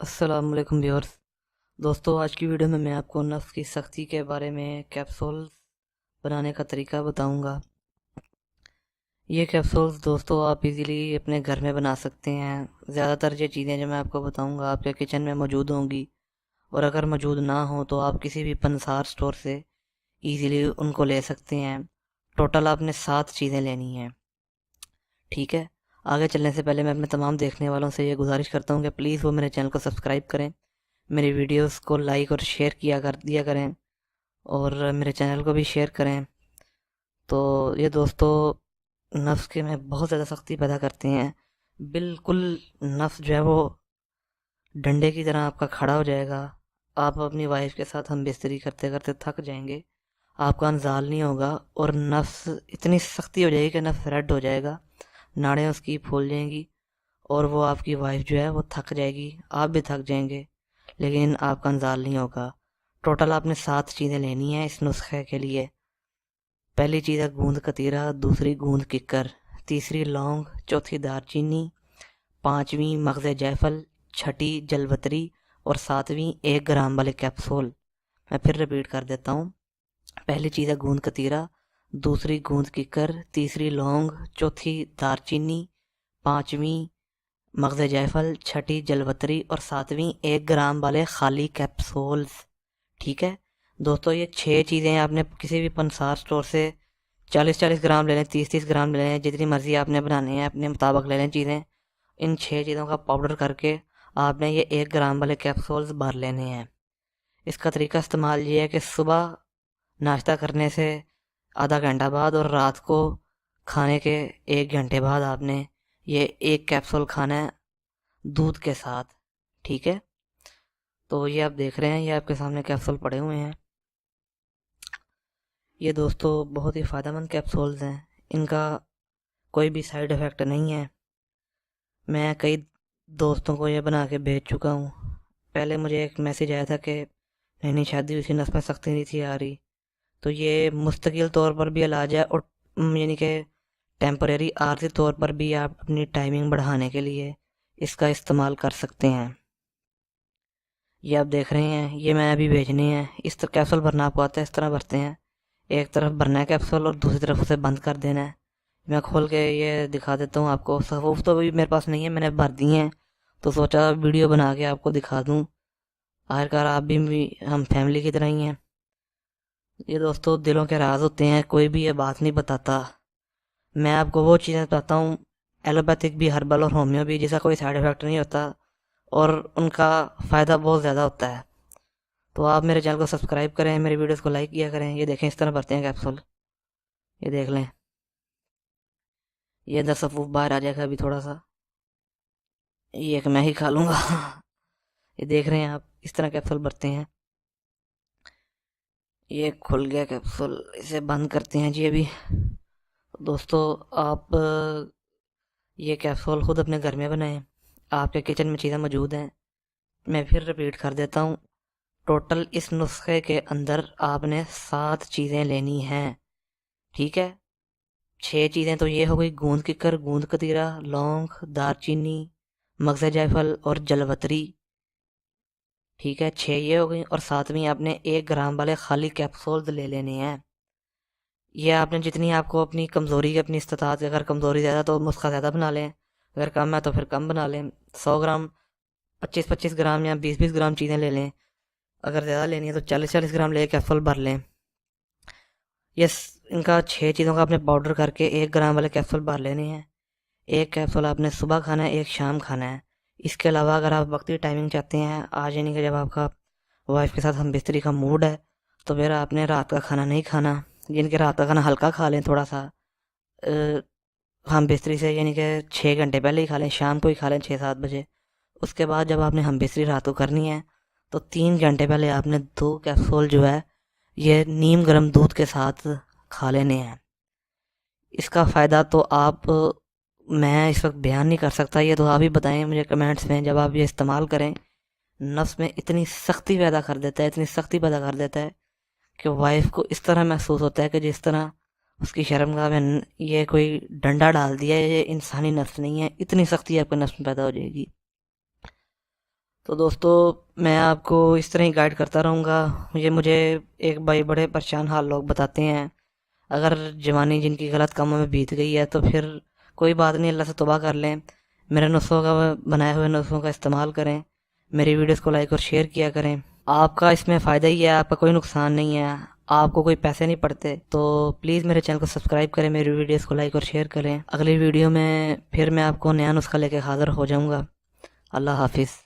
अस्सलाम वालेकुम व्यूअर्स। दोस्तों, आज की वीडियो में मैं आपको नफ्स की सख्ती के बारे में कैप्सूल्स बनाने का तरीका बताऊंगा। ये कैप्सूल्स दोस्तों आप इजीली अपने घर में बना सकते हैं। ज़्यादातर ये चीज़ें जो मैं आपको बताऊंगा आपके किचन में मौजूद होंगी, और अगर मौजूद ना हो तो आप किसी भी पंसार स्टोर से इजीली उनको ले सकते हैं। टोटल आपने 7 चीज़ें लेनी हैं, ठीक है। आगे चलने से पहले मैं अपने तमाम देखने वालों से ये गुजारिश करता हूँ कि प्लीज़ वो मेरे चैनल को सब्सक्राइब करें, मेरी वीडियोस को लाइक और शेयर दिया करें, और मेरे चैनल को भी शेयर करें। तो ये दोस्तों नफ्स के में बहुत ज़्यादा सख्ती पैदा करते हैं। बिल्कुल नफ्स जो है वो डंडे की तरह आपका खड़ा हो जाएगा। आप अपनी वाइफ के साथ हम बिस्तरी करते करते थक जाएंगे, आपका अंजाल नहीं होगा, और नफ्स इतनी सख्ती हो जाएगी कि नफ्स रेड हो जाएगा, नाड़ें उसकी फूल जाएंगी, और वो आपकी वाइफ जो है वो थक जाएगी, आप भी थक जाएंगे, लेकिन आपका अंजाल नहीं होगा। टोटल आपने 7 चीज़ें लेनी हैं इस नुस्खे के लिए। पहली चीज़ है गूंद कतीरा, दूसरी गूंद किक्कर, तीसरी लौंग, चौथी दारचीनी, पांचवी मगज़ जायफल, छठी जलवतरी, और सातवीं 1 ग्राम वाले कैप्सूल। मैं फिर रिपीट कर देता हूँ। पहली चीज़ है गूंद कतीरा, दूसरी गूंद किक्कर, तीसरी लौंग, चौथी दारचीनी, पांचवी मगज़ जायफल, छठी जलवतरी, और सातवीं 1 ग्राम वाले खाली कैप्सूल्स, ठीक है। दोस्तों ये 6 चीज़ें आपने किसी भी पंसार स्टोर से 40-40 ग्राम ले लें, 30-30 ग्राम ले लें, जितनी मर्ज़ी आपने बनानी है अपने मुताबिक ले लें चीज़ें। इन 6 चीज़ों का पाउडर करके आपने ये 1 ग्राम वाले कैप्सूल्स भर लेने हैं। इसका तरीका इस्तेमाल ये है कि सुबह नाश्ता करने से आधा घंटा बाद और रात को खाने के 1 घंटे बाद आपने ये एक कैप्सूल खाना है दूध के साथ, ठीक है। तो ये आप देख रहे हैं, ये आपके सामने कैप्सूल पड़े हुए हैं। ये दोस्तों बहुत ही फ़ायदेमंद कैप्सूल्स हैं, इनका कोई भी साइड इफ़ेक्ट नहीं है। मैं कई दोस्तों को ये बना के भेज चुका हूँ। पहले मुझे एक मैसेज आया था कि नई नई शादी हुई थी, नस में सख्ती नहीं थी आ रही, तो ये मुस्तकिल तौर पर भी इलाज है, और यानी कि टेम्परेरी आर्जी तौर पर भी आप अपनी टाइमिंग बढ़ाने के लिए इसका इस्तेमाल कर सकते हैं। ये आप देख रहे हैं, ये मैं अभी भेजने हैं। इस तरह कैप्सूल भरना आपको आता है, इस तरह भरते हैं। एक तरफ भरना है कैप्सूल और दूसरी तरफ उसे बंद कर देना है। मैं खोल के ये दिखा देता हूँ आपको। सफूफ तो अभी मेरे पास नहीं है, मैंने भर दी हैं, तो सोचा वीडियो बना के आपको दिखा दूँ। आखिरकार आप भी हम फैमिली की तरह ही हैं। ये दोस्तों दिलों के राज होते हैं, कोई भी ये बात नहीं बताता। मैं आपको वो चीज़ें बताता हूँ, एलोपैथिक भी, हर्बल और होम्यो भी, जिसका कोई साइड इफ़ेक्ट नहीं होता, और उनका फ़ायदा बहुत ज़्यादा होता है। तो आप मेरे चैनल को सब्सक्राइब करें, मेरी वीडियोस को लाइक किया करें। ये देखें, इस तरह भरते हैं कैप्सूल, ये देख लें। ये अंदर सफूफ बाहर आ जाएगा अभी थोड़ा सा, ये एक मैं ही खा लूँगा। ये देख रहे हैं आप, इस तरह कैप्सूल भरते हैं। ये खुल गया कैप्सूल, इसे बंद करते हैं जी अभी। दोस्तों आप ये कैप्सूल खुद अपने घर में बनाएं, आपके किचन में चीज़ें मौजूद हैं। मैं फिर रिपीट कर देता हूँ। टोटल इस नुस्खे के अंदर आपने 7 चीज़ें लेनी हैं, ठीक है। 6 चीज़ें तो ये हो गई, गूंद किक्कर, गूंद कतीरा, लौंग, दारचीनी, मगज़ जायफल और जलवतरी, ठीक है। 6 ये हो गई, और सातवीं आपने 1 ग्राम वाले खाली कैप्सूल्स ले लेने हैं। ये आपने जितनी आपको अपनी कमज़ोरी की, अपनी इस्तात, अगर कमज़ोरी ज़्यादा तो नुस्खा ज़्यादा बना लें, अगर कम है तो फिर कम बना लें। 100 ग्राम, 25-25 ग्राम या 20-20 ग्राम चीज़ें ले लें। अगर ज़्यादा लेनी है तो 40-40 ग्राम ले कैप्सूल भर लें। यस, इनका 6 चीज़ों का आपने पाउडर करके 1 ग्राम वाले कैप्सूल भर लेने हैं। एक कैप्सूल आपने सुबह खाना है, एक शाम खाना है। इसके अलावा अगर आप वक्ती टाइमिंग चाहते हैं, आज यानी कि जब आपका वाइफ के साथ हम बिस्तरी का मूड है, तो फिर आपने रात का खाना नहीं खाना। जिनके रात का खाना हल्का खा लें थोड़ा सा, हम बिस्तरी से यानी कि 6 घंटे पहले ही खा लें, शाम को ही खा लें 6-7 बजे। उसके बाद जब आपने हम बिस्तरी रात को करनी है, तो 3 घंटे पहले आपने 2 कैप्सूल जो है ये नीम गर्म दूध के साथ खा लेने हैं। इसका फ़ायदा तो आप, मैं इस वक्त बयान नहीं कर सकता, ये तो आप ही बताएं मुझे कमेंट्स में। जब आप ये इस्तेमाल करें, नफ्स में इतनी सख्ती पैदा कर देता है, इतनी सख्ती पैदा कर देता है कि वाइफ को इस तरह महसूस होता है कि जिस तरह उसकी शर्मगाह में ये कोई डंडा डाल दिया है। ये इंसानी नफ्स नहीं है, इतनी सख्ती आपके नफ्स में पैदा हो जाएगी। तो दोस्तों मैं आपको इस तरह ही गाइड करता रहूँगा। मुझे एक भाई बड़े परेशान हाल लोग बताते हैं, अगर जवानी जिनकी गलत कामों में बीत गई है तो फिर कोई बात नहीं, अल्लाह से तौबा कर लें। मेरे नुस्खों का बनाए हुए नुस्खों का इस्तेमाल करें। मेरी वीडियोस को लाइक और शेयर किया करें। आपका इसमें फ़ायदा ही है, आपका कोई नुकसान नहीं है, आपको कोई पैसे नहीं पड़ते। तो प्लीज़ मेरे चैनल को सब्सक्राइब करें, मेरी वीडियोस को लाइक और शेयर करें। अगली वीडियो में फिर मैं आपको नया नुस्खा लेके हाज़िर हो जाऊँगा। अल्लाह हाफिज़।